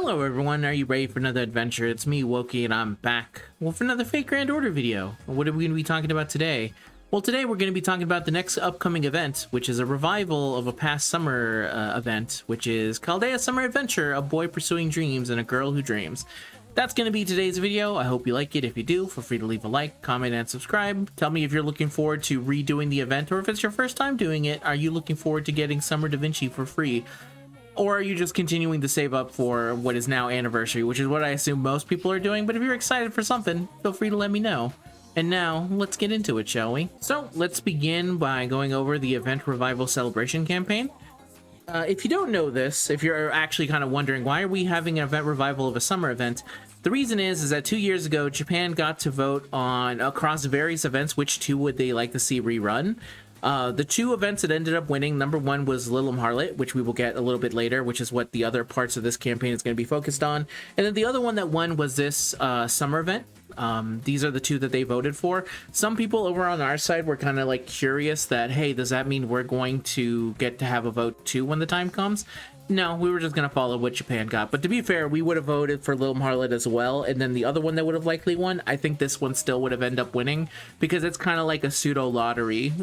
Hello everyone, are you ready for another adventure? It's me, Woki, and I'm back with another Fate Grand Order video. What are we going to be talking about today? Well, today we're going to be talking about the next upcoming event, which is a revival of a past summer event, which is Corday Summer Adventure, a boy pursuing dreams and a girl who dreams. That's going to be today's video. I hope you like it. If you do, feel free to leave a like, comment, and subscribe. Tell me if you're looking forward to redoing the event, or if it's your first time doing it, are you looking forward to getting Summer Da Vinci for free? Or are you just continuing to save up for what is now Anniversary, which is what I assume most people are doing, but if you're excited for something, feel free to let me know. And now, let's get into it, shall we? So, let's begin by going over the Event Revival Celebration campaign. If you don't know this, if you're actually kind of wondering, why are we having an event revival of a summer event? The reason is that 2 years ago, Japan got to vote on, across various events, which two would they like to see rerun. The two events that ended up winning, number one was Little Harlot, which we will get a little bit later, which is what the other parts of this campaign is going to be focused on. And then the other one that won was this summer event. These are the two that they voted for. Some people over on our side were kind of like curious that, hey, does that mean we're going to get to have a vote too when the time comes? No, we were just going to follow what Japan got. But to be fair, we would have voted for Little Harlot as well. And then the other one that would have likely won, I think this one still would have ended up winning because it's kind of like a pseudo lottery.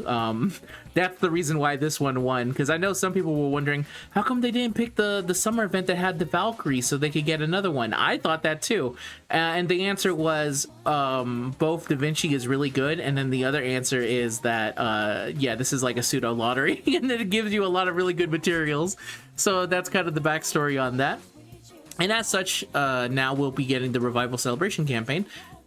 That's the reason why this one won. Because I know some people were wondering, how come they didn't pick the summer event that had the Valkyrie so they could get another one? I thought that too. And the answer was both Da Vinci is really good. And then the other answer is that, yeah, this is like a pseudo lottery. And then it gives you a lot of really good materials. So that's kind of the backstory on that. And as such, now we'll be getting the Revival Celebration campaign.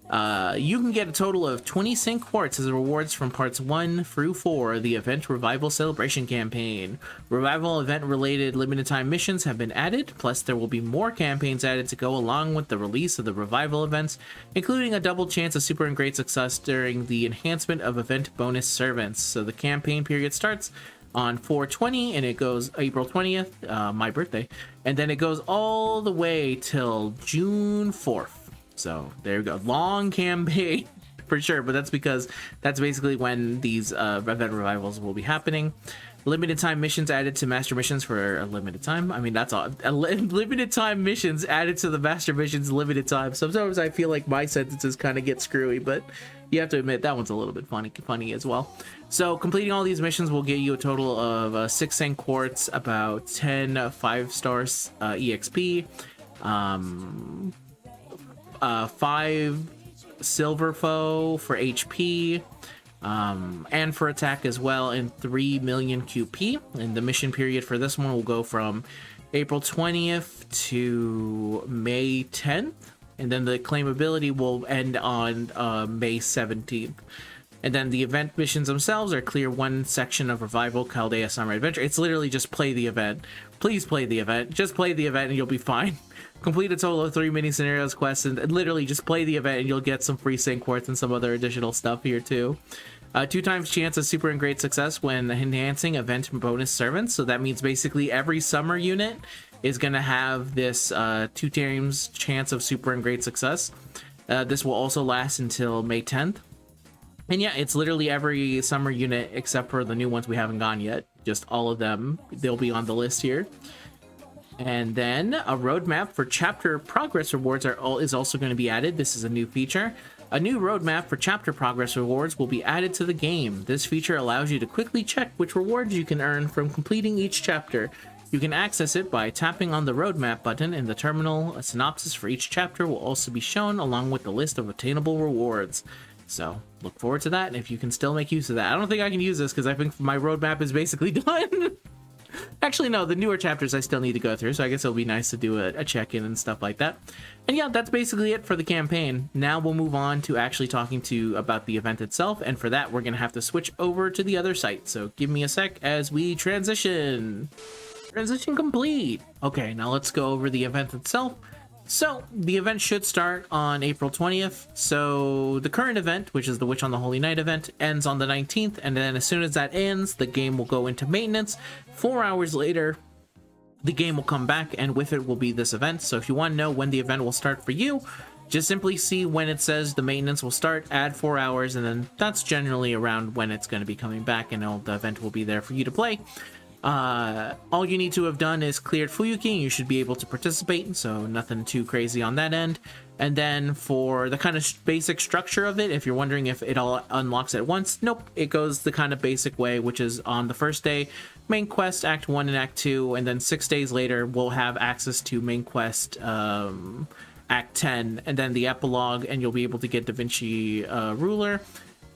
You can get a total of 20 sync quartz as rewards from parts 1 through 4 of the Event Revival Celebration campaign. Revival event related limited time missions have been added, plus there will be more campaigns added to go along with the release of the Revival events, including a double chance of super and great success during the enhancement of event bonus servants. So the campaign period starts on 4/20 and it goes April 20th, my birthday, and then it goes all the way till June 4th. So there we go, long campaign for sure, but that's because that's basically when these event revivals will be happening. Limited time missions added to master missions for a limited time. I mean, that's all. Limited time missions added to the master missions limited time. Sometimes I feel like my sentences kind of get screwy, but you have to admit that one's a little bit funny as well. So completing all these missions will get you a total of 6 sync quartz, about 10 5-star EXP, 5 silver foe for HP, and for attack as well, and 3 million QP. And the mission period for this one will go from April 20th to May 10th, and then the claimability will end on May 17th. And then the event missions themselves are clear one section of Revival Corday Summer Adventure. It's literally just play the event. Please play the event. Just play the event and you'll be fine. Complete a total of 3 mini scenarios quests, and literally just play the event and you'll get some free sync quartz and some other additional stuff here too. 2 times chance of super and great success when enhancing event bonus servants. So that means basically every summer unit is going to have this 2 times chance of super and great success. This will also last until May 10th. And yeah, it's literally every summer unit except for the new ones we haven't gone yet. Just all of them. They'll be on the list here. And then a roadmap for chapter progress rewards is also going to be added. This is a new feature. A new roadmap for chapter progress rewards will be added to the game. This feature allows you to quickly check which rewards you can earn from completing each chapter. You can access it by tapping on the roadmap button in the terminal. A synopsis for each chapter will also be shown along with the list of attainable rewards. So look forward to that if you can still make use of that. I don't think I can use this because I think my roadmap is basically done. Actually, no, the newer chapters I still need to go through, so I guess it'll be nice to do a check-in and stuff like that. And yeah, that's basically it for the campaign. Now we'll move on to actually talking about the event itself, and for that we're going to have to switch over to the other site. So give me a sec as we transition. Transition complete. Okay, now let's go over the event itself. So the event should start on April 20th. So the current event, which is the Witch on the Holy Night event, ends on the 19th. And then as soon as that ends, the game will go into maintenance. 4 hours later, the game will come back, and with it will be this event. So if you want to know when the event will start for you, just simply see when it says the maintenance will start, add 4 hours, and then that's generally around when it's going to be coming back, and the event will be there for you to play. All you need to have done is cleared Fuyuki and you should be able to participate, so nothing too crazy on that end. And then for the kind of basic structure of it, if you're wondering if it all unlocks at once, nope, it goes the kind of basic way, which is on the first day, main quest, Act 1 and Act 2, and then 6 days later, we'll have access to main quest, Act 10, and then the epilogue, and you'll be able to get Da Vinci Ruler.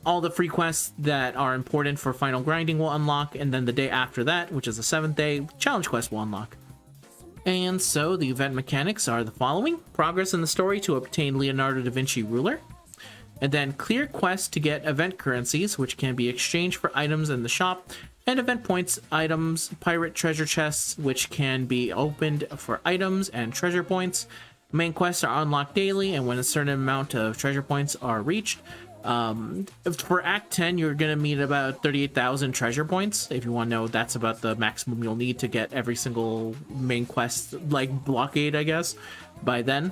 All the free quests that are important for final grinding will unlock, and then the day after that, which is the 7th day, challenge quest will unlock. And so the event mechanics are the following: progress in the story to obtain Leonardo da Vinci Ruler, and then clear quests to get event currencies, which can be exchanged for items in the shop, and event points, items, pirate treasure chests, which can be opened for items and treasure points. Main quests are unlocked daily, and when a certain amount of treasure points are reached, for Act 10, you're gonna need about 38,000 treasure points. If you want to know, that's about the maximum you'll need to get every single main quest, like blockade, I guess, by then.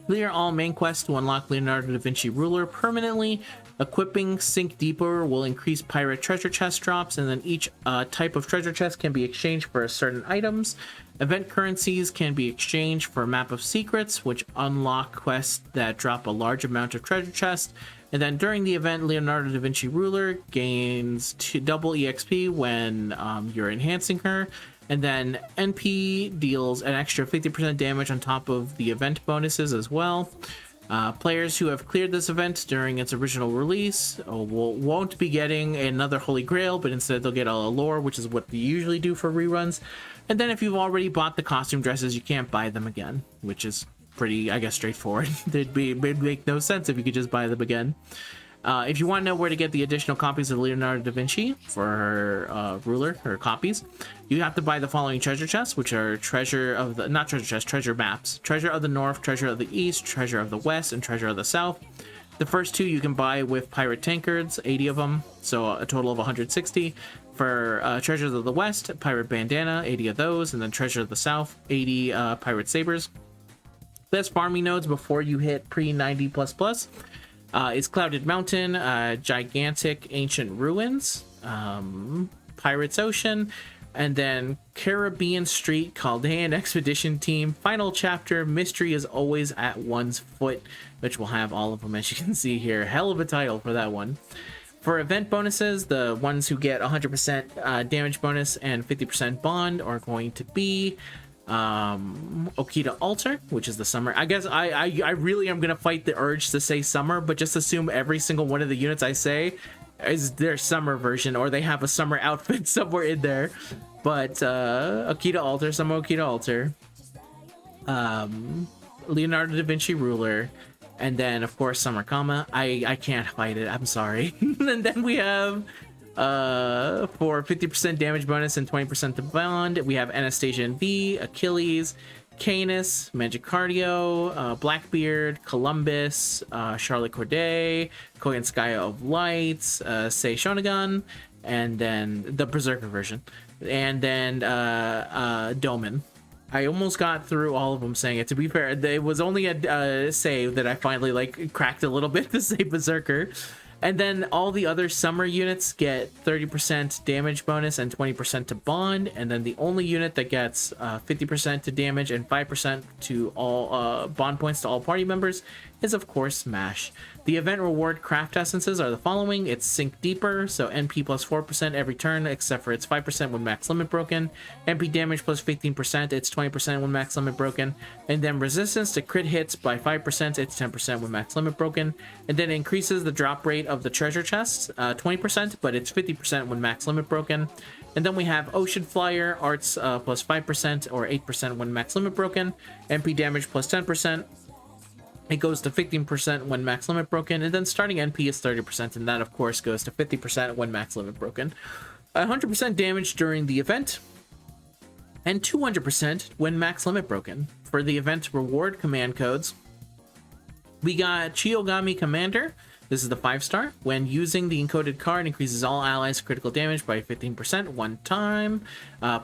Clear all main quests to unlock Leonardo da Vinci Ruler permanently. Equipping Sink Deeper will increase pirate treasure chest drops, and then each type of treasure chest can be exchanged for certain items. Event currencies can be exchanged for Map of Secrets, which unlock quests that drop a large amount of treasure chests. And then during the event, Leonardo da Vinci Ruler gains double EXP when you're enhancing her. And then NP deals an extra 50% damage on top of the event bonuses as well. Players who have cleared this event during its original release won't be getting another Holy Grail, but instead they'll get a lore, which is what they usually do for reruns. And then if you've already bought the costume dresses, you can't buy them again, which is pretty, I guess, straightforward. It'd make no sense if you could just buy them again. If you want to know where to get the additional copies of Leonardo da Vinci for her ruler, her copies, you have to buy the following treasure chests, which are treasure maps: Treasure of the North, Treasure of the East, Treasure of the West, and Treasure of the South. The first two you can buy with pirate tankards, 80 of them, so a total of 160. For Treasures of the West, pirate bandana, 80 of those, and then Treasure of the South, 80 pirate sabers. Best farming nodes before you hit pre-90++. Is Clouded Mountain, Gigantic Ancient Ruins, Pirates Ocean, and then Caribbean Street, Chaldean Expedition Team, Final Chapter, Mystery is Always at One's Foot, which will have all of them, as you can see here. Hell of a title for that one. For event bonuses, the ones who get 100% damage bonus and 50% bond are going to be Okita Altar, which is the summer. I guess I really am gonna fight the urge to say summer, but just assume every single one of the units I say is their summer version, or they have a summer outfit somewhere in there. But Okita Altar, summer Okita Altar, Leonardo da Vinci Ruler, and then of course Summer Kama. I can't fight it, I'm sorry. And then we have for 50% damage bonus and 20% to bond, we have Anastasia and Viy, Achilles, Canis, Magicardio, Blackbeard, Columbus, Charlotte Corday, Koyanskaya of Lights, Sei Shonagon, and then the Berserker version, and then Doman. I almost got through all of them saying it. To be fair, it was only a save that I finally like cracked a little bit to say Berserker. And then all the other summer units get 30% damage bonus and 20% to bond. And then the only unit that gets 50% to damage and 5% to all bond points to all party members is, of course, Smash. The event reward craft essences are the following. It's Sink Deeper, so NP plus 4% every turn, except for it's 5% when max limit broken. NP damage plus 15%, it's 20% when max limit broken. And then resistance to crit hits by 5%, it's 10% when max limit broken. And then it increases the drop rate of the treasure chests, 20%, but it's 50% when max limit broken. And then we have Ocean Flyer, arts plus 5% or 8% when max limit broken. NP damage plus 10%. It goes to 15% when max limit broken, and then starting NP is 30%, and that of course goes to 50% when max limit broken. 100% damage during the event, and 200% when max limit broken. For the event reward command codes, we got Chiyogami Commander. This is the 5-star. When using the encoded card, increases all allies critical damage by 15% one time.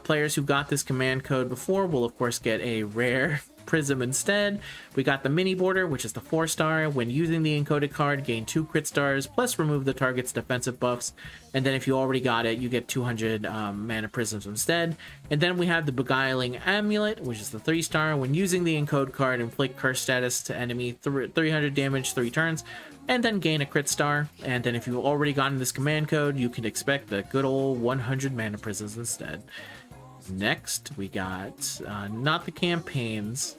Players who got this command code before will of course get a rare prism instead. We got the mini border, which is the 4-star. When using the encoded card, gain 2 crit stars plus remove the target's defensive buffs. And then if you already got it, you get 200 mana prisms instead. And then we have the Beguiling Amulet, which is the 3-star. When using the encode card, inflict curse status to enemy 300 damage 3 turns, and then gain a crit star. And then if you've already gotten this command code, you can expect the good old 100 mana prisms instead. Next, we got not the campaigns.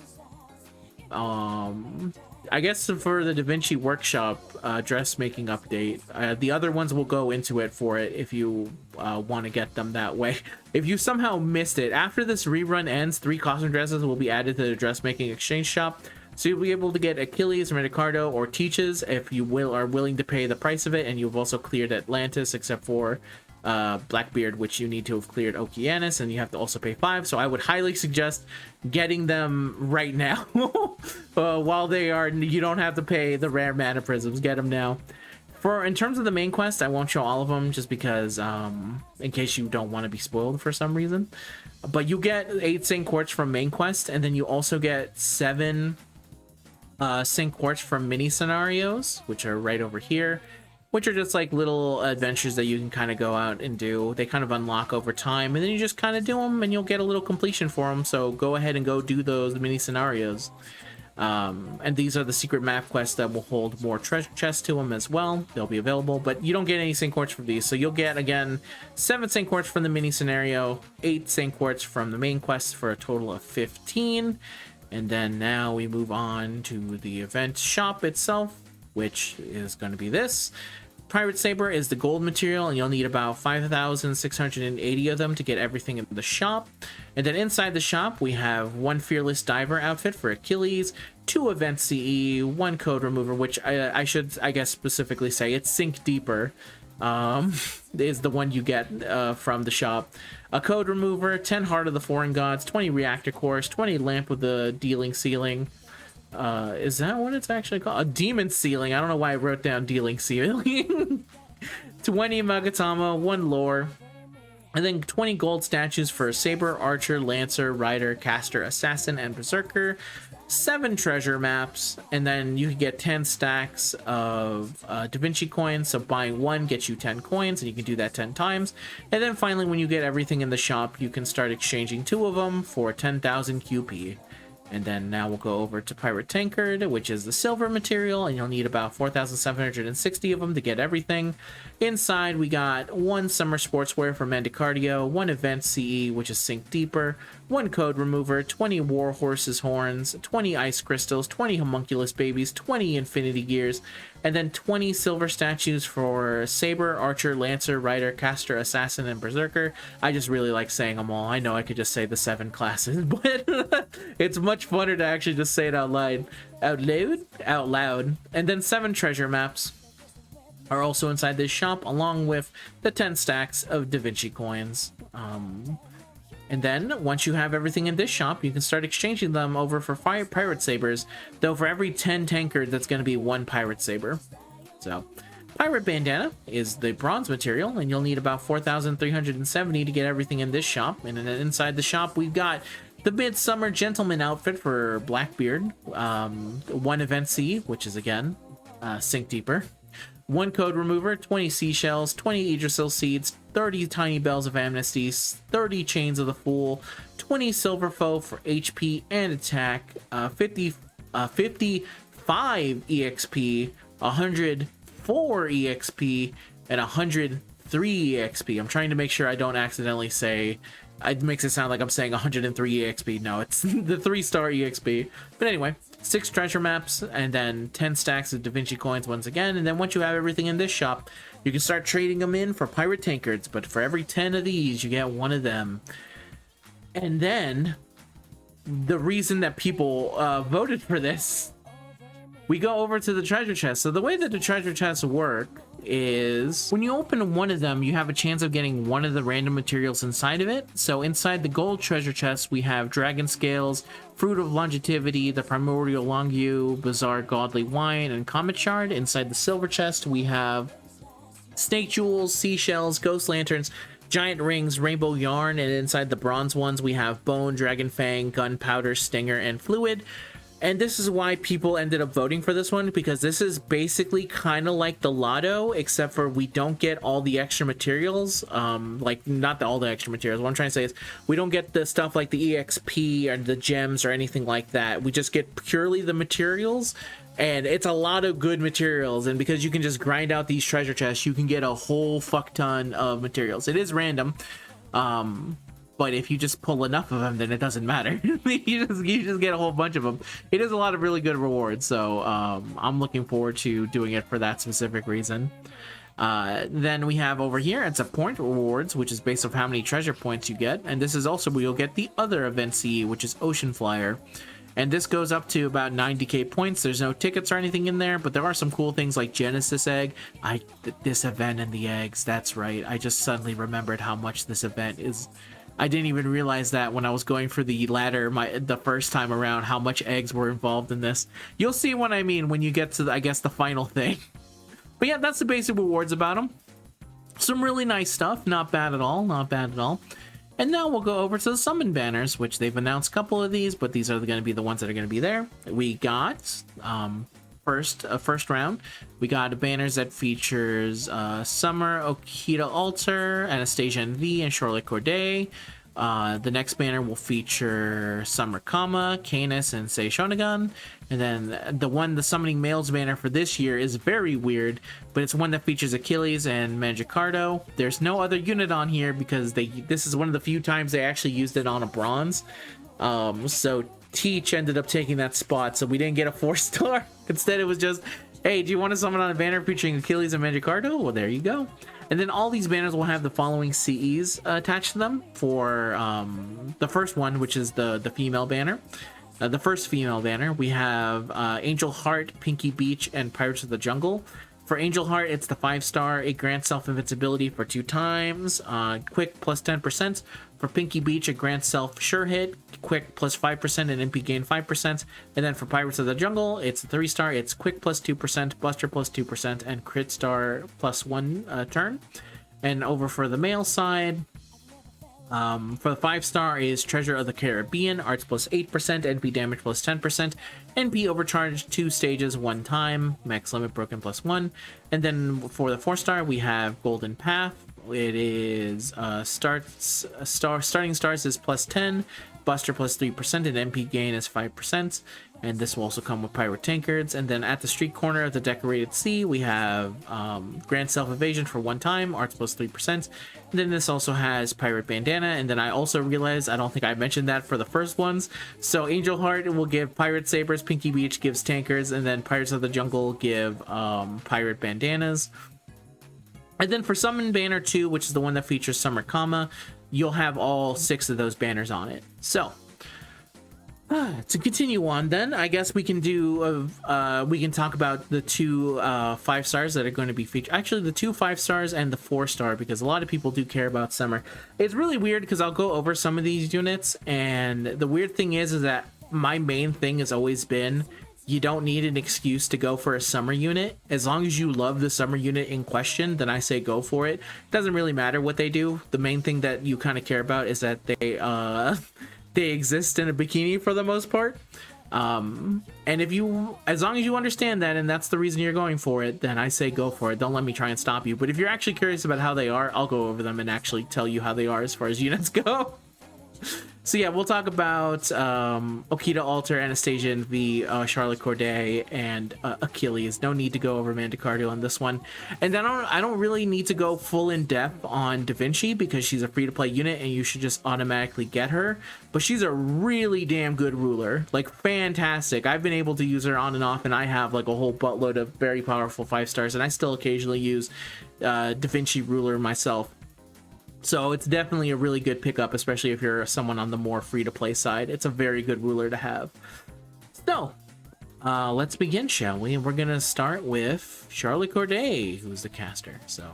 I guess for the Da Vinci Workshop dressmaking update, the other ones will go into it for it if you want to get them that way. If you somehow missed it, after this rerun ends, 3 costume dresses will be added to the dressmaking exchange shop. So you'll be able to get Achilles, Ricardo, or Teaches if you are willing to pay the price of it, and you've also cleared Atlantis except for Blackbeard, which you need to have cleared Okeanis, and you have to also pay 5. So I would highly suggest getting them right now. While they are, you don't have to pay the rare mana prisms. Get them now. In terms of the main quest, I won't show all of them just because in case you don't want to be spoiled for some reason. But you get 8 Sync Quartz from main quest, and then you also get 7 Sync Quartz from mini scenarios, which are right over here, which are just like little adventures that you can kind of go out and do. They kind of unlock over time, and then you just kind of do them and you'll get a little completion for them. So go ahead and go do those mini scenarios. And these are the secret map quests that will hold more treasure chests to them as well. They'll be available, but you don't get any Sync Quartz from these. So you'll get, again, 7 Sync Quartz from the mini scenario, 8 Sync Quartz from the main quest for a total of 15. And then now we move on to the event shop itself, which is going to be this. Pirate Saber is the gold material, and you'll need about 5,680 of them to get everything in the shop. And then inside the shop, we have 1 Fearless Diver outfit for Achilles, 2 Event CE, 1 Code Remover, which I should, I guess, specifically say it's Sink Deeper. Is the one you get from the shop. A Code Remover, 10 Heart of the Foreign Gods, 20 Reactor Cores, 20 Lamp with the Dealing Ceiling. Is that what it's actually called? A Demon Ceiling. I don't know why I wrote down Dealing Ceiling. 20 Magatama, 1 Lore, and then 20 gold statues for Saber, Archer, Lancer, Rider, Caster, Assassin, and Berserker. 7 treasure maps, and then you can get 10 stacks of Da Vinci coins. So buying 1 gets you 10 coins, and you can do that 10 times. And then finally, when you get everything in the shop, you can start exchanging 2 of them for 10,000 QP. And then now we'll go over to Pirate Tankard, which is the silver material, and you'll need about 4,760 of them to get everything. Inside, we got 1 Summer Sportswear for Mandicardio, 1 Event CE, which is Sink Deeper, 1 Code Remover, 20 War Horse's Horns, 20 Ice Crystals, 20 Homunculus Babies, 20 Infinity Gears, and then 20 silver statues for Saber, Archer, Lancer, Rider, Caster, Assassin, and Berserker. I just really like saying them all. I know I could just say the 7 classes, but it's much funner to actually just say it out loud. Out loud. And then 7 treasure maps are also inside this shop, along with the 10 stacks of Da Vinci coins. And then, once you have everything in this shop, you can start exchanging them over for Pirate Sabers, though for every 10 tankard, that's going to be 1 Pirate Saber. So, Pirate Bandana is the bronze material, and you'll need about 4,370 to get everything in this shop. And then inside the shop, we've got the Midsummer Gentleman outfit for Blackbeard, 1 Event C, which is, again, Sink Deeper, 1 Code Remover, 20 Seashells, 20 Idrisil Seeds, 30 Tiny Bells of Amnesty, 30 Chains of the Fool, 20 Silver Foe for HP and attack, 55 EXP, 104 EXP, and 103 EXP. I'm trying to make sure I don't accidentally say... It makes it sound like I'm saying 103 EXP. No, it's the 3-star EXP. But anyway, 6 treasure maps, and then 10 stacks of Da Vinci coins once again. And then once you have everything in this shop, you can start trading them in for Pirate Tankards. But for every 10 of these, you get 1 of them. And then, the reason that people voted for this, we go over to the treasure chest. So the way that the treasure chests work is when you open 1 of them, you have a chance of getting 1 of the random materials inside of it. So inside the gold treasure chest, we have Dragon Scales, Fruit of Longevity, the Primordial Longue, Bizarre Godly Wine, and Comet Shard. Inside the silver chest, we have Snake Jewels, Seashells, Ghost Lanterns, giant rings, rainbow yarn, and inside the bronze ones we have bone, dragon fang, gunpowder, stinger, and fluid. And this is why people ended up voting for this one, because this is basically kind of like the lotto, except for we don't get all the extra materials. Like, not all the extra materials. What I'm trying to say is we don't get the stuff like the EXP or the gems or anything like that. We just get purely the materials, and it's a lot of good materials. And because you can just grind out these treasure chests, you can get a whole fuck ton of materials. It is random. But if you just pull enough of them, then it doesn't matter. you just get a whole bunch of them. It is a lot of really good rewards, so I'm looking forward to doing it for that specific reason. Then we have over here, it's a point rewards, which is based on how many treasure points you get. And this is also where you'll get the other event CE, which is Ocean Flyer. And this goes up to about 90k points. There's no tickets or anything in there, but there are some cool things like Genesis Egg. This event and the eggs, that's right. I just suddenly remembered how much this event is. I didn't even realize that when I was going for the ladder the first time around, how much eggs were involved in this. You'll see what I mean when you get to, I guess, the final thing. But yeah, that's the basic rewards about them. Some really nice stuff. Not bad at all. Not bad at all. And now we'll go over to the summon banners, which they've announced a couple of these, but these are going to be the ones that are going to be there. We got first round, we got banners that features Summer, Okita Alter, Anastasia and Viy, and Charlotte Corday. The next banner will feature Summer Kama, Canis, and Sei Shonagon. And then the summoning males banner for this year is very weird, but it's one that features Achilles and Mangicardo. There's no other unit on here because this is one of the few times they actually used it on a bronze. So Teach ended up taking that spot, so we didn't get a 4-star. Instead, it was just, hey, do you want to summon on a banner featuring Achilles and Mangicardo? Well, there you go. And then all these banners will have the following CEs attached to them for the first one, which is the female banner. The first female banner, we have Angel Heart, Pinky Beach, and Pirates of the Jungle. For Angel Heart, it's the 5-star. It grants self-invincibility for 2 times. Quick plus 10%. For Pinky Beach, it grants self-sure hit. Quick plus 5% and MP gain 5%. And then for Pirates of the Jungle, it's a 3-star. It's quick plus 2%, Buster plus 2%, and crit star plus 1 turn. And over for the male side, for the 5-star is Treasure of the Caribbean, Arts plus 8%, NP damage plus 10%, NP overcharged 2 stages 1 time, max limit broken plus 1. And then for the 4-star, we have Golden Path. It is starting stars is plus 10, Buster plus 3%, and MP gain is 5%. And this will also come with Pirate Tankards. And then at the street corner of the Decorated Sea, we have Grand Self Evasion for 1 time, Arts plus 3%. And then this also has Pirate Bandana. And then I also realized I don't think I mentioned that for the first ones. So Angel Heart will give Pirate Sabers, Pinky Beach gives Tankards, and then Pirates of the Jungle give Pirate Bandanas. And then for Summon Banner 2, which is the one that features Summer Kama, you'll have all 6 of those banners on it. So to continue on, then I guess we can do we can talk about the 2 5-stars that are going to be featured. Actually, the 2 5-stars and the 4-star, because a lot of people do care about Summer. It's really weird because I'll go over some of these units, and the weird thing is that my main thing has always been, you don't need an excuse to go for a summer unit. As long as you love the summer unit in question, then I say go for it. It doesn't really matter what they do. The main thing that you kind of care about is that they exist in a bikini for the most part. And as long as you understand that, and that's the reason you're going for it, then I say go for it. Don't let me try and stop you. But if you're actually curious about how they are, I'll go over them and actually tell you how they are as far as units go. So yeah, we'll talk about Okita Alter, Anastasia and Viy, Charlotte Corday, and Achilles. No need to go over Mangicardo on this one. And then I don't really need to go full in depth on Da Vinci because she's a free-to-play unit and you should just automatically get her. But she's a really damn good ruler. Like, fantastic. I've been able to use her on and off, and I have like a whole buttload of very powerful 5-stars, and I still occasionally use Da Vinci ruler myself. So it's definitely a really good pickup, especially if you're someone on the more free-to-play side. It's a very good ruler to have. So, let's begin, shall we? And we're going to start with Charlotte Corday, who's the caster. So,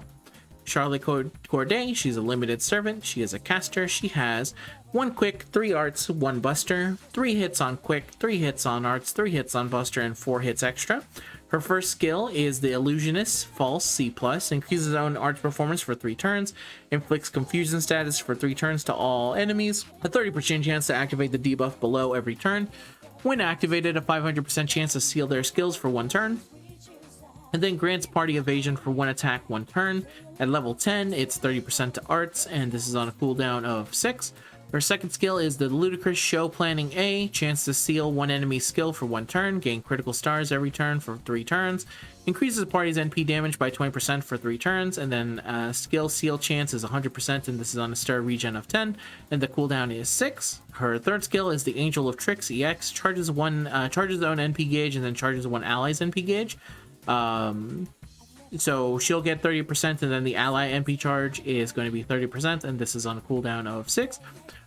Charlotte Corday, she's a limited servant. She is a caster. She has 1 quick, 3 arts, 1 buster, 3 hits on quick, 3 hits on arts, 3 hits on buster, and 4 hits extra. Her first skill is the Illusionist, False, C+, increases own arts performance for 3 turns, inflicts confusion status for 3 turns to all enemies, a 30% chance to activate the debuff below every turn. When activated, a 500% chance to seal their skills for 1 turn. And then grants party evasion for 1 attack 1 turn. At level 10, it's 30% to arts, and this is on a cooldown of 6. Her second skill is the Ludicrous Show Planning A, chance to seal 1 enemy skill for 1 turn, gain critical stars every turn for 3 turns, increases the party's NP damage by 20% for 3 turns, and then skill seal chance is 100%, and this is on a star regen of 10, and the cooldown is 6. Her third skill is the Angel of Tricks EX, charges its own NP gauge, and then charges 1 ally's NP gauge. So she'll get 30%, and then the ally NP charge is going to be 30%, and this is on a cooldown of 6.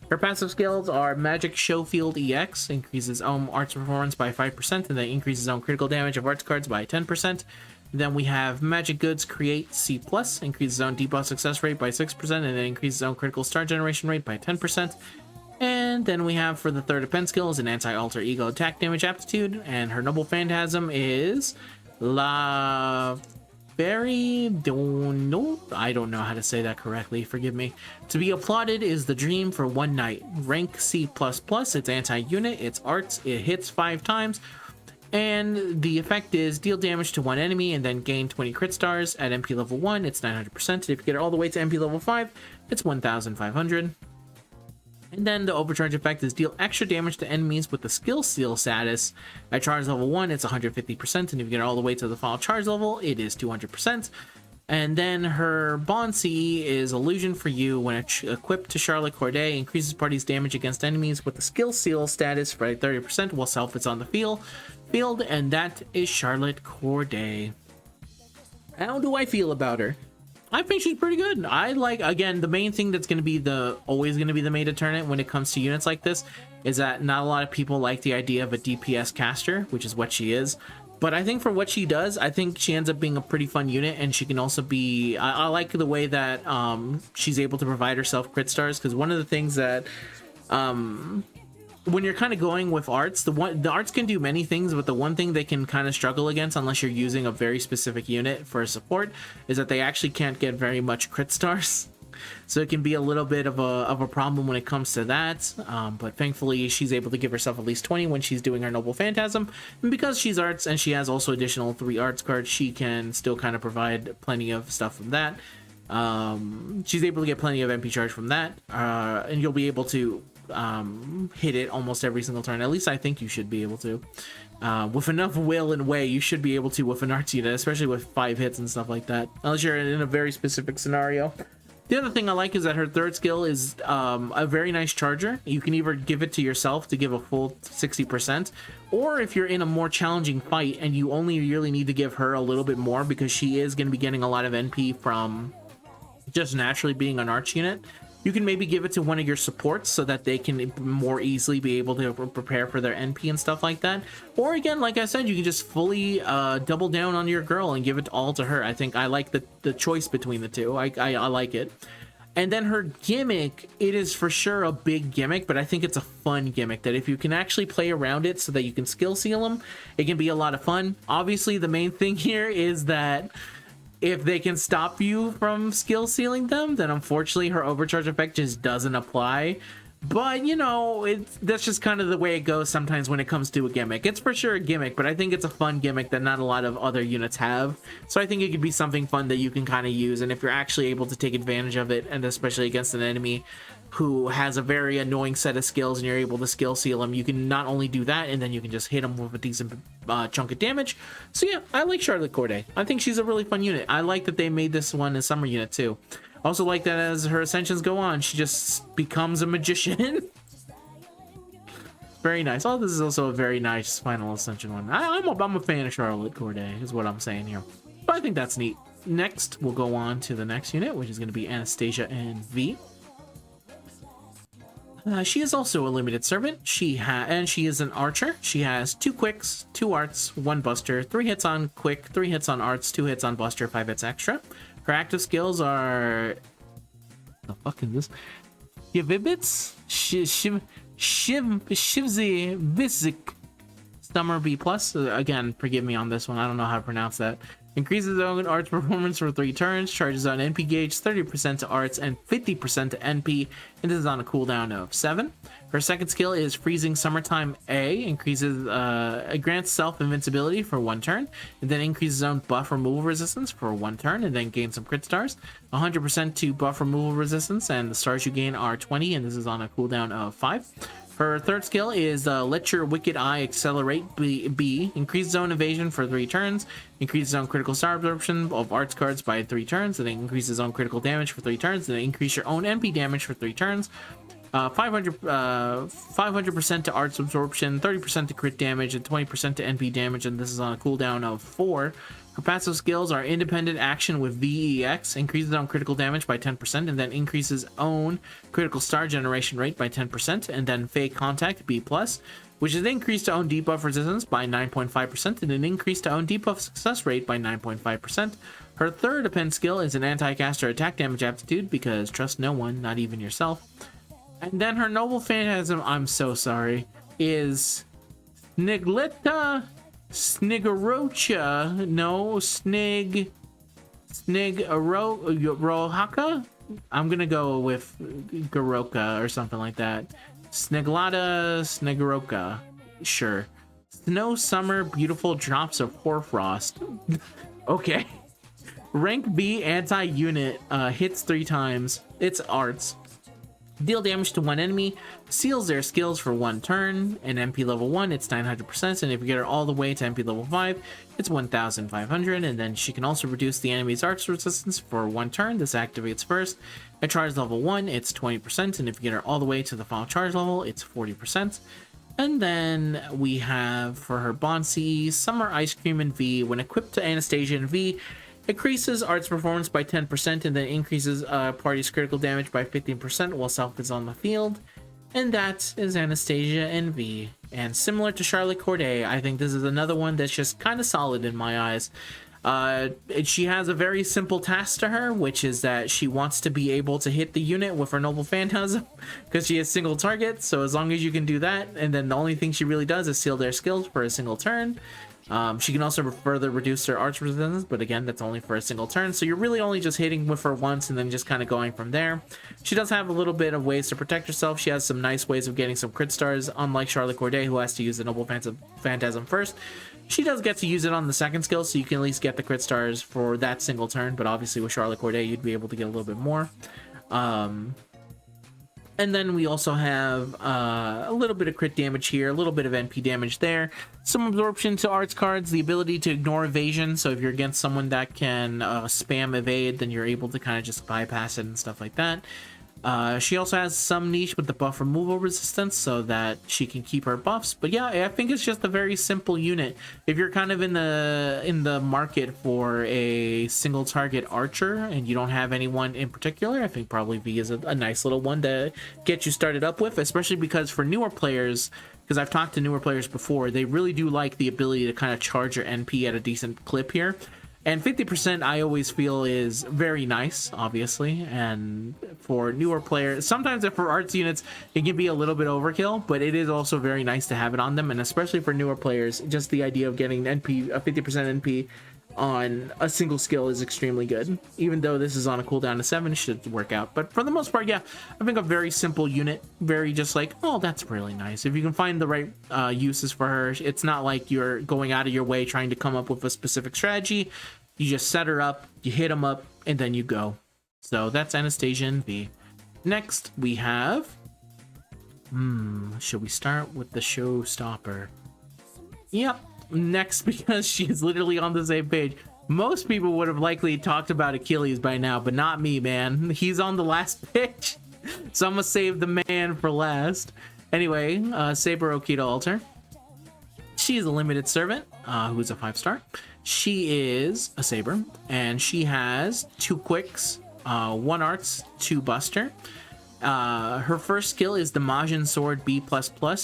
Her passive skills are Magic Showfield EX, increases own arts performance by 5%, and then increases own critical damage of arts cards by 10%. Then we have Magic Goods Create C+, increases own debuff success rate by 6%, and then increases own critical star generation rate by 10%. And then we have, for the third defense skill, is an Anti-Alter Ego attack damage aptitude, and her Noble Phantasm is La... I don't know how to say that correctly, forgive me. To be applauded is the dream for 1 night. Rank C++, it's anti-unit, it's arts, it hits 5 times, and the effect is deal damage to 1 enemy and then gain 20 crit stars. At MP level 1, it's 900%, and if you get it all the way to MP level 5, it's 1500. And then the overcharge effect is deal extra damage to enemies with the skill seal status. At charge level 1, it's 150%, and if you get it all the way to the final charge level, it is 200%. And then her Bond CE is Illusion for You. When equipped to Charlotte Corday, increases party's damage against enemies with the skill seal status by 30% while self is on the field, and that is Charlotte Corday. How do I feel about her? I think she's pretty good. I like, again, the main thing that's going to be always going to be the main deterrent when it comes to units like this is that not a lot of people like the idea of a DPS caster, which is what she is. But I think for what she does, I think she ends up being a pretty fun unit, and she can also be, I like the way that she's able to provide herself crit stars, because one of the things that when you're kind of going with arts, the arts can do many things, but the one thing they can kind of struggle against, unless you're using a very specific unit for support, is that they actually can't get very much crit stars. So it can be a little bit of a problem when it comes to that, but thankfully she's able to give herself at least 20 when she's doing her Noble Phantasm, and because she's arts and she has also additional 3 arts cards, she can still kind of provide plenty of stuff from that. She's able to get plenty of MP charge from that, and you'll be able to hit it almost every single turn. At least I think you should be able to. With enough will and way, you should be able to with an arts unit, especially with 5 hits and stuff like that, unless you're in a very specific scenario. The other thing I like is that her third skill is a very nice charger. You can either give it to yourself to give a full 60%, or if you're in a more challenging fight and you only really need to give her a little bit more because she is going to be getting a lot of NP from just naturally being an arch unit, you can maybe give it to one of your supports so that they can more easily be able to prepare for their NP and stuff like that. Or again, like I said, you can just fully double down on your girl and give it all to her. I think I like the choice between the two. I like it. And then her gimmick, it is for sure a big gimmick, but I think it's a fun gimmick that if you can actually play around it so that you can skill seal them, it can be a lot of fun. Obviously, the main thing here is that if they can stop you from skill sealing them, then unfortunately her overcharge effect just doesn't apply. But, you know, that's just kind of the way it goes sometimes when it comes to a gimmick. It's for sure a gimmick, but I think it's a fun gimmick that not a lot of other units have. So I think it could be something fun that you can kind of use, and if you're actually able to take advantage of it, and especially against an enemy who has a very annoying set of skills and you're able to skill seal them, you can not only do that, and then you can just hit them with a decent chunk of damage. So yeah, I like Charlotte Corday. I think she's a really fun unit. I like that they made this one a summer unit too. I also like that as her ascensions go on, she just becomes a magician. Very nice. Oh, this is also a very nice final ascension one. I'm a fan of Charlotte Corday, is what I'm saying here. But I think that's neat. Next, we'll go on to the next unit, which is going to be Anastasia and Viy. She is also a limited servant. And she is an archer. She has 2 quicks, 2 arts, 1 buster, 3 hits on quick, 3 hits on arts, 2 hits on buster, 5 hits extra. Her active skills are... The fuck is this? Yavibits, Shivzi Vizik, Summer B plus. Again, forgive me on this one. I don't know how to pronounce that. Increases own arts performance for 3 turns. Charges on NP gauge 30% to arts and 50% to NP. And this is on a cooldown of 7. Her second skill is Freezing Summertime A. Increases, grants self invincibility for 1 turn. And then increases own buff removal resistance for 1 turn. And then gains some crit stars. 100% to buff removal resistance. And the stars you gain are 20. And this is on a cooldown of 5. Her third skill is Let Your Wicked Eye Accelerate B. Increase zone evasion for 3 turns. Increases on critical star absorption of arts cards by 3 turns. And then increases on critical damage for 3 turns. And then increase your own MP damage for 3 turns. 500% to arts absorption, 30% to crit damage, and 20% to NP damage. And this is on a cooldown of 4. Her passive skills are Independent Action with VEX, increases on critical damage by 10%, and then increases own critical star generation rate by 10%, and then Fake Contact B+, which is increased to own debuff resistance by 9.5%, and an increase to own debuff success rate by 9.5%. Her third append skill is an Anti-Caster Attack Damage Aptitude, because trust no one, not even yourself. And then her Noble Phantasm, I'm so sorry, is Snigletta Snigarocha, no, Rohaka? I'm gonna go with Garoka or something like that. Sniglata Snigaroka, sure. Snow Summer Beautiful Drops of Hoarfrost. Okay. Rank B anti-unit, hits 3 times. It's arts. Deal damage to 1 enemy, seals their skills for 1 turn, and MP level 1, it's 900%, and if you get her all the way to MP level 5, it's 1500, and then she can also reduce the enemy's arts resistance for 1 turn. This activates first. At charge level 1, it's 20%, and if you get her all the way to the final charge level, it's 40%. And then we have, for her Bond CE, Summer Ice Cream and V. When equipped to Anastasia and Viy, increases arts performance by 10% and then increases party's critical damage by 15% while self is on the field. And that is Anastasia and Viy. And similar to Charlotte Corday, I think this is another one that's just kind of solid in my eyes. She has a very simple task to her, which is that she wants to be able to hit the unit with her Noble Phantasm because she has single target. So as long as you can do that, and then the only thing she really does is seal their skills for a single turn. She can also further reduce her arch resistance, but again, that's only for a single turn. So you're really only just hitting with her once and then just kind of going from there. She does have a little bit of ways to protect herself. She has some nice ways of getting some crit stars, unlike Charlotte Corday, who has to use the Noble Phantasm first. She does get to use it on the second skill, so you can at least get the crit stars for that single turn, but obviously with Charlotte Corday, you'd be able to get a little bit more. And then we also have a little bit of crit damage here, a little bit of NP damage there, some absorption to arts cards, the ability to ignore evasion. So if you're against someone that can spam evade, then you're able to kind of just bypass it and stuff like that. She also has some niche with the buff removal resistance so that she can keep her buffs. But yeah, I think it's just a very simple unit. If you're kind of in the market for a single target archer and you don't have anyone in particular, I think probably Viy is a nice little one to get you started up with, especially because for newer players, because I've talked to newer players before, they really do like the ability to kind of charge your NP at a decent clip here. And 50% I always feel is very nice, obviously, and for newer players, sometimes for arts units, it can be a little bit overkill, but it is also very nice to have it on them, and especially for newer players, just the idea of getting NP, a 50% NP on a single skill is extremely good. Even though this is on a cooldown of 7, it should work out. But for the most part, yeah, I think a very simple unit, very just like, oh, that's really nice. If you can find the right uses for her, it's not like you're going out of your way trying to come up with a specific strategy. You just set her up, you hit them up, and then you go. So that's Anastasia and Viy. Next, we have... should we start with the showstopper? Yep. Next, because she's literally on the same page. Most people would have likely talked about Achilles by now, but not me, man. He's on the last page. So I'm gonna save the man for last. Anyway, Saber Okita Alter. She is a limited servant, who's a 5-star. She is a Saber, and she has 2 quicks, 1 arts, 2 buster. Her first skill is the Majin Sword B++,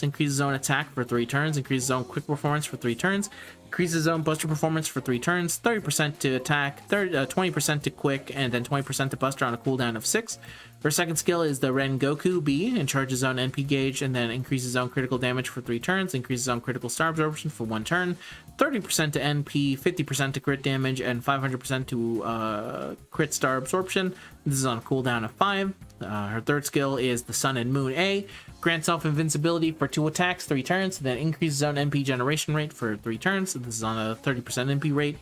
increases own attack for 3 turns, increases own quick performance for 3 turns, increases own buster performance for 3 turns, 30% to attack, 20% to quick, and then 20% to buster on a cooldown of 6. Her second skill is the Rengoku B, and charges own NP gauge, and then increases own critical damage for 3 turns, increases own critical star absorption for 1 turn, 30% to NP, 50% to crit damage, and 500% to crit star absorption. This is on a cooldown of 5. Her third skill is the Sun and Moon A, grants self invincibility for 2 attacks, 3 turns, then increases own NP generation rate for 3 turns. This is on a 30% NP rate,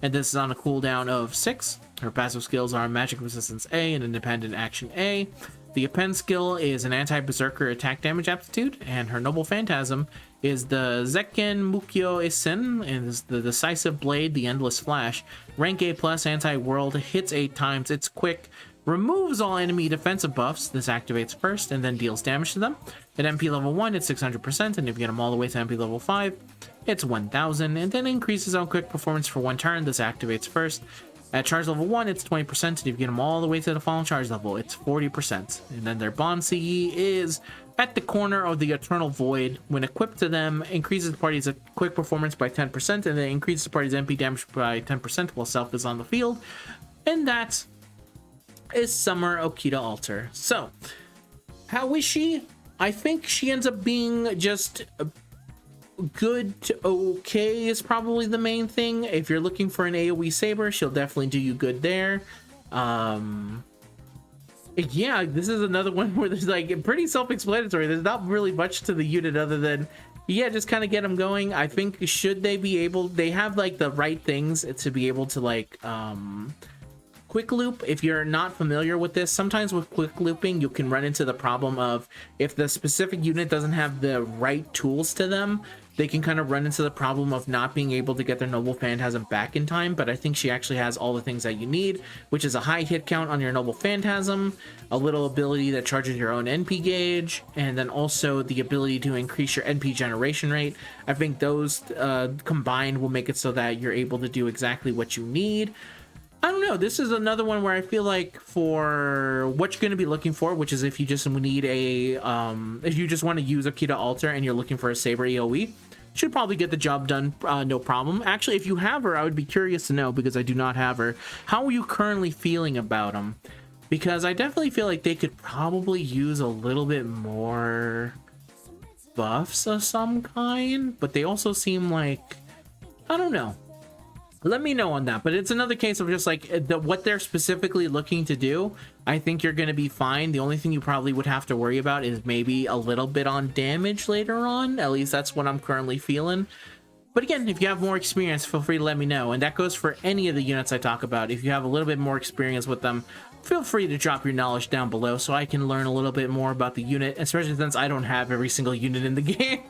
and this is on a cooldown of 6. Her passive skills are Magic Resistance A and Independent Action A. The append skill is an anti-berserker attack damage aptitude, and her noble phantasm is the Zekken Mukyo Isen, and is the decisive blade, the endless flash. Rank A plus, anti-world, hits 8 times, it's quick, removes all enemy defensive buffs. This activates first and then deals damage to them. At MP level 1, it's 600%, and if you get them all the way to MP level 5, it's 1000, and then increases on quick performance for 1 turn. This activates first. At charge level 1, it's 20%, and if you get them all the way to the final charge level, it's 40%. And then their bond CE is at the corner of the Eternal Void. When equipped to them, increases the party's quick performance by 10%, and then increases the party's MP damage by 10% while self is on the field. And that is Summer Okita Alter. So, how is she? I think she ends up being just good to okay is probably the main thing. If you're looking for an AoE saber, she'll definitely do you good there. Yeah, this is another one where there's like pretty self-explanatory. There's not really much to the unit other than, yeah, just kind of get them going. I think should they be able, they have like the right things to be able to like quick loop. If you're not familiar with this, sometimes with quick looping you can run into the problem of if the specific unit doesn't have the right tools to them, they can kind of run into the problem of not being able to get their Noble Phantasm back in time. But I think she actually has all the things that you need, which is a high hit count on your Noble Phantasm, a little ability that charges your own NP gauge, and then also the ability to increase your NP generation rate. I think those combined will make it so that you're able to do exactly what you need. I don't know, this is another one where I feel like for what you're going to be looking for, which is if you just need a if you just want to use Okita Alter and you're looking for a saber AoE, should probably get the job done, no problem. Actually, if you have her, I would be curious to know, because I do not have her, how are you currently feeling about them? Because I definitely feel like they could probably use a little bit more buffs of some kind, but they also seem like, I don't know. Let me know on that. But it's another case of just like what they're specifically looking to do. I think you're going to be fine. The only thing you probably would have to worry about is maybe a little bit on damage later on. At least that's what I'm currently feeling. But again, if you have more experience, feel free to let me know. And that goes for any of the units I talk about. If you have a little bit more experience with them, feel free to drop your knowledge down below so I can learn a little bit more about the unit, especially since I don't have every single unit in the game.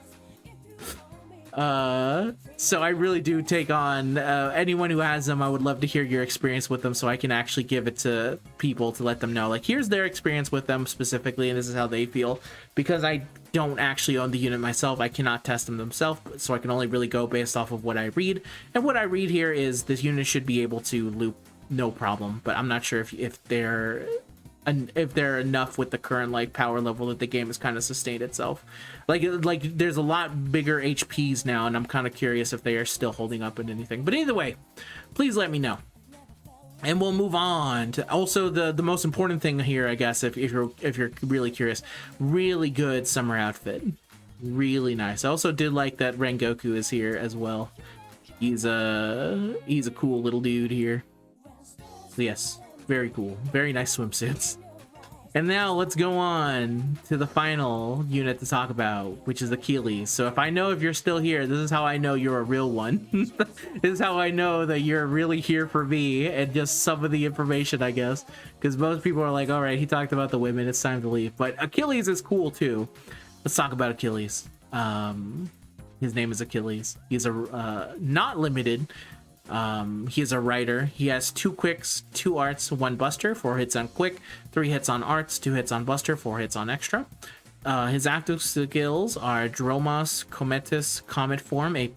So I really do take on anyone who has them. I would love to hear your experience with them so I can actually give it to people to let them know, like, here's their experience with them specifically, and this is how they feel. Because I don't actually own the unit myself, I cannot test them themselves, so I can only really go based off of what I read. And what I read here is this unit should be able to loop no problem, but I'm not sure if they're enough with the current like power level that the game has kind of sustained itself. Like there's a lot bigger HPs now, and I'm kind of curious if they are still holding up in anything. But either way, please let me know, and we'll move on to also the most important thing here, I guess, if you're really curious. Really good summer outfit, really nice. I also did like that Rengoku is here as well. He's a cool little dude here. So yes, very cool, very nice swimsuits. And now let's go on to the final unit to talk about, which is Achilles. So if you're still here, this is how I know you're a real one. This is how I know that you're really here for me and just some of the information, I guess. Because most people are like, all right, he talked about the women, it's time to leave. But Achilles is cool too. Let's talk about Achilles. His name is Achilles. He's a not limited. He is a writer. He has 2 quicks, 2 arts, 1 buster, 4 hits on quick, 3 hits on arts, 2 hits on buster, 4 hits on extra. His active skills are Dromos, Cometus, Comet Form, A+.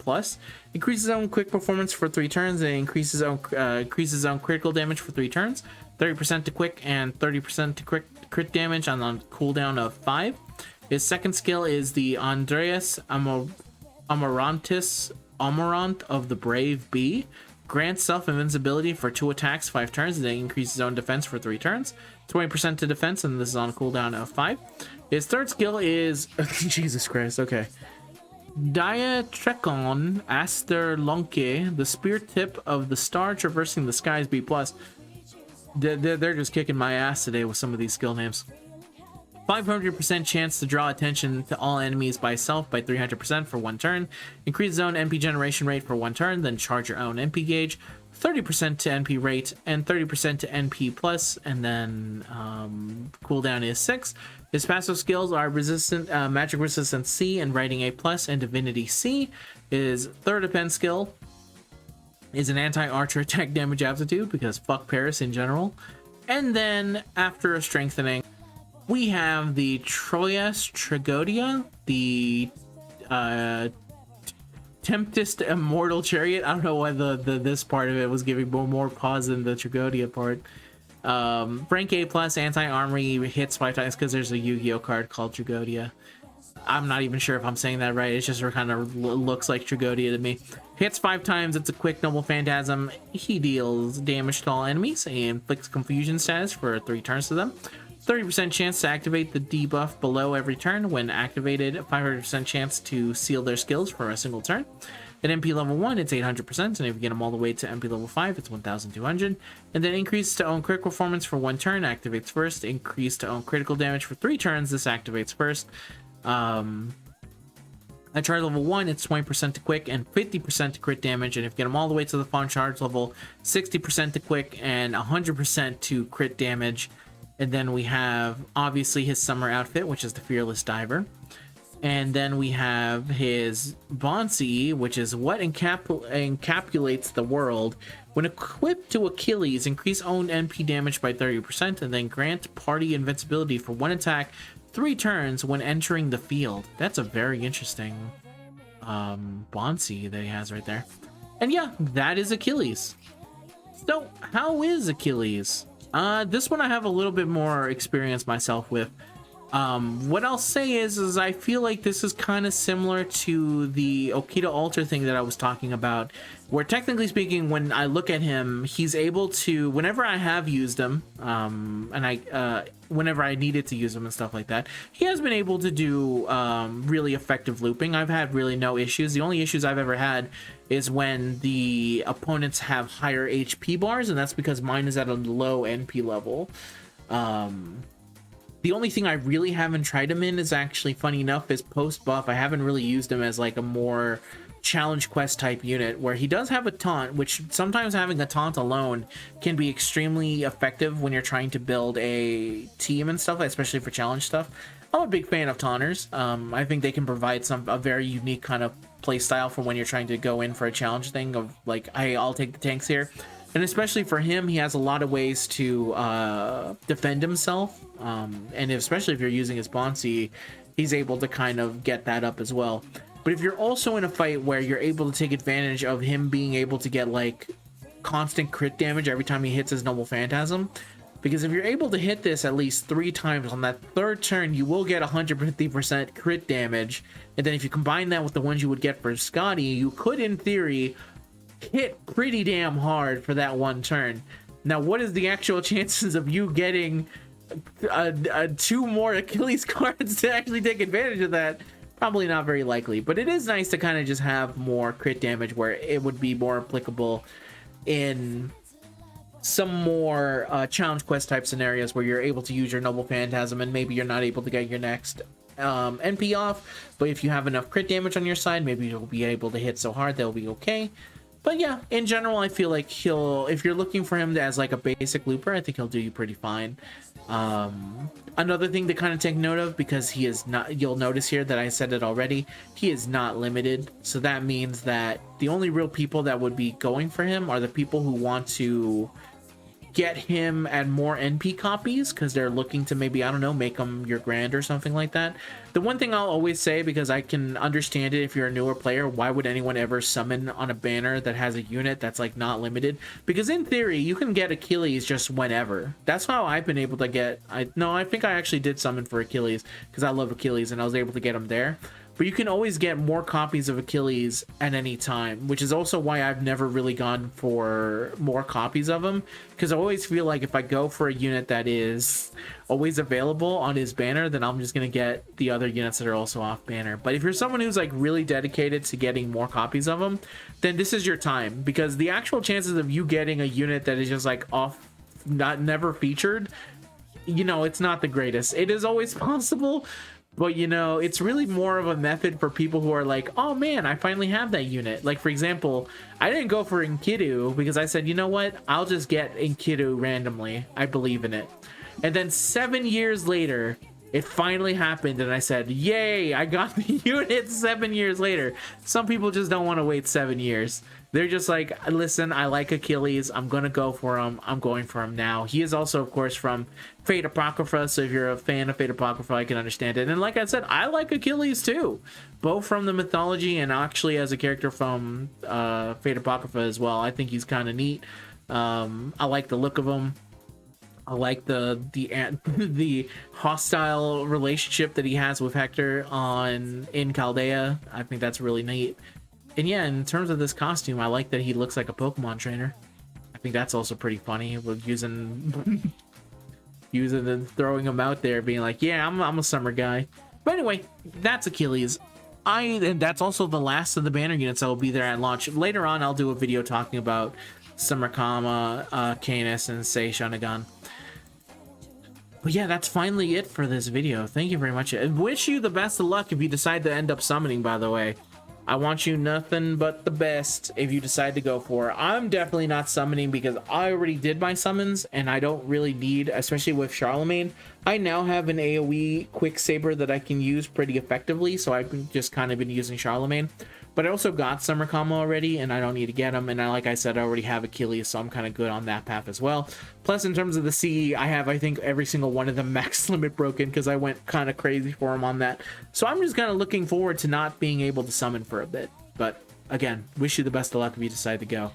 Increases own quick performance for 3 turns, and increases own critical damage for 3 turns. 30% to quick and 30% to crit damage on a cooldown of 5. His second skill is the Andreas Amarant of the Brave Bee. Grants self-invincibility for 2 attacks, 5 turns, and then increases his own defense for 3 turns. 20% to defense, and this is on a cooldown of 5. His third skill is... Jesus Christ, okay. Diatrekon Aster Lonke, the spear tip of the star traversing the skies B+. They're just kicking my ass today with some of these skill names. 500% chance to draw attention to all enemies by self by 300% for 1 turn. Increase zone MP generation rate for 1 turn, then charge your own MP gauge. 30% to NP rate and 30% to NP plus, and then cooldown is 6. His passive skills are resistant, magic resistance C and writing A plus and divinity C. His third defense skill is an anti-archer attack damage aptitude, because fuck Paris in general. And then after a strengthening, we have the Troyas Tragodia, the Tempest Immortal Chariot. I don't know why this part of it was giving more pause than the Tragodia part. Rank A plus, anti-armory, hits 5 times, because there's a Yu-Gi-Oh card called Tragodia. I'm not even sure if I'm saying that right. It just kind of looks like Tragodia to me. Hits 5 times. It's a quick noble phantasm. He deals damage to all enemies and inflicts confusion status for 3 turns to them. 30% chance to activate the debuff below every turn. When activated, 500% chance to seal their skills for a single turn. At MP level 1, it's 800%, and if you get them all the way to MP level 5, it's 1200. And then increase to own crit performance for 1 turn, activates first. Increase to own critical damage for 3 turns, this activates first. At charge level 1, it's 20% to quick and 50% to crit damage, and if you get them all the way to the farm charge level, 60% to quick and 100% to crit damage. And then we have, obviously, his summer outfit, which is the Fearless Diver. And then we have his Bonsi, which is what encapsulates the world. When equipped to Achilles, increase own NP damage by 30%, and then grant party invincibility for 1 attack, 3 turns when entering the field. That's a very interesting Bonsi that he has right there. And yeah, that is Achilles. So, how is Achilles? This one I have a little bit more experience myself with. What I'll say is I feel like this is kind of similar to the Okita altar thing that I was talking about, where technically speaking, when I look at him, he's able to, whenever I have used him, whenever I needed to use him and stuff like that, he has been able to do really effective looping. I've had really no issues. The only issues I've ever had is when the opponents have higher HP bars, and that's because mine is at a low NP level. The only thing I really haven't tried him in is actually, funny enough, is post buff. I haven't really used him as like a more challenge quest type unit, where he does have a taunt, which sometimes having a taunt alone can be extremely effective when you're trying to build a team and stuff, especially for challenge stuff. I'm a big fan of taunters. I think they can provide a very unique kind of play style for when you're trying to go in for a challenge thing of like, hey, I'll take the tanks here. And especially for him, he has a lot of ways to defend himself. And especially if you're using his Bonsi, he's able to kind of get that up as well. But if you're also in a fight where you're able to take advantage of him being able to get like constant crit damage every time he hits his Noble Phantasm, because if you're able to hit this at least 3 times on that 3rd turn, you will get 150% crit damage. And then if you combine that with the ones you would get for Scotty, you could, in theory, hit pretty damn hard for that 1 turn. Now, what is the actual chances of you getting 2 more Achilles cards to actually take advantage of that? Probably not very likely, but it is nice to kind of just have more crit damage where it would be more applicable in some more challenge quest type scenarios where you're able to use your Noble Phantasm and maybe you're not able to get your next NP off, but if you have enough crit damage on your side, maybe you'll be able to hit so hard they'll be okay. But yeah, in general, I feel like if you're looking for him as like a basic looper, I think he'll do you pretty fine. Another thing to kind of take note of, because he is not, you'll notice here that I said it already, he is not limited. So that means that the only real people that would be going for him are the people who want to get him at more NP copies because they're looking to maybe, I don't know, make him your grand or something like that. The one thing I'll always say, because I can understand it if you're a newer player, why would anyone ever summon on a banner that has a unit that's like not limited? Because in theory, you can get Achilles just whenever. That's how I've been able to get, I think I actually did summon for Achilles because I love Achilles and I was able to get him there. But you can always get more copies of Achilles at any time, which is also why I've never really gone for more copies of him, because I always feel like if I go for a unit that is always available on his banner, then I'm just going to get the other units that are also off banner. But if you're someone who's like really dedicated to getting more copies of him, then this is your time, because the actual chances of you getting a unit that is just like off, never featured, you know, it's not the greatest. It is always possible, but, you know, it's really more of a method for people who are like, oh man, I finally have that unit. Like, for example, I didn't go for Enkidu because I said, you know what, I'll just get Enkidu randomly. I believe in it. And then 7 years later, it finally happened, and I said, yay, I got the unit 7 years later. Some people just don't want to wait 7 years. They're just like, listen, I like Achilles. I'm going to go for him. I'm going for him now. He is also, of course, from Fate Apocrypha, so if you're a fan of Fate Apocrypha, I can understand it. And like I said, I like Achilles too, both from the mythology and actually as a character from Fate Apocrypha as well. I think he's kind of neat. I like the look of him. I like the hostile relationship that he has with Hector in Chaldea. I think that's really neat. And yeah, in terms of this costume, I like that he looks like a Pokemon trainer. I think that's also pretty funny with using and throwing him out there, being like, yeah, I'm a summer guy. But anyway, that's Achilles. And that's also the last of the banner units that will be there at launch. Later on, I'll do a video talking about Summer Kama, Canis, and Sei Shonagon. But yeah, that's finally it for this video. Thank you very much. I wish you the best of luck if you decide to end up summoning, by the way. I want you nothing but the best if you decide to go for it. I'm definitely not summoning because I already did my summons and I don't really need, especially with Charlemagne. I now have an AoE Quicksaber that I can use pretty effectively, so I've just kind of been using Charlemagne. But I also got Summer Kama already, and I don't need to get them. And like I said, I already have Achilles, so I'm kind of good on that path as well. Plus, in terms of the CE, I have, I think, every single one of them max limit broken because I went kind of crazy for them on that. So I'm just kind of looking forward to not being able to summon for a bit. But again, wish you the best of luck if you decide to go.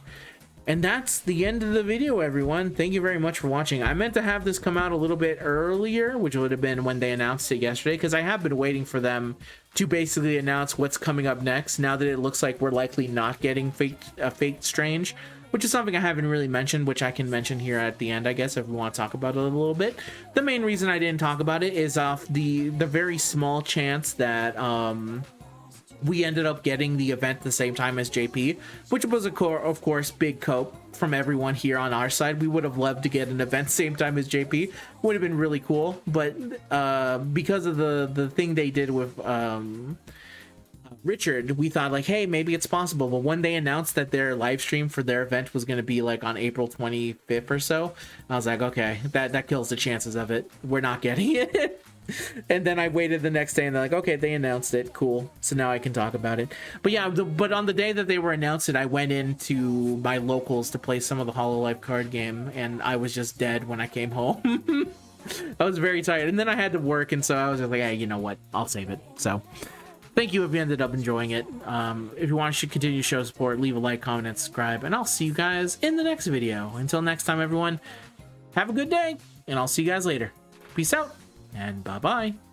And that's the end of the video, everyone. Thank you very much for watching. I meant to have this come out a little bit earlier, which would have been when they announced it yesterday, because I have been waiting for them to basically announce what's coming up next, now that it looks like we're likely not getting Fate Strange, which is something I haven't really mentioned, which I can mention here at the end, I guess, if we want to talk about it a little bit. The main reason I didn't talk about it is off the very small chance that we ended up getting the event the same time as JP, which was of course big cope from everyone here on our side. We would have loved to get an event same time as JP. Would have been really cool, but because of the thing they did with Richard, we thought like, hey, maybe it's possible. But when they announced that their live stream for their event was going to be like on April 25th or so, I was like, okay, that kills the chances of it. We're not getting it. And then I waited the next day and they're like, okay, they announced it, cool, so now I can talk about it. But yeah, but on the day that they were announced it, I went into my locals to play some of the Hololive card game, and I was just dead when I came home. I was very tired, and then I had to work, and so I was just like, hey, you know what, I'll save it. So thank you if you ended up enjoying it. If you want to continue to show support, leave a like, comment, and subscribe, and I'll see you guys in the next video. Until next time, everyone, have a good day, and I'll see you guys later. Peace out. And bye-bye.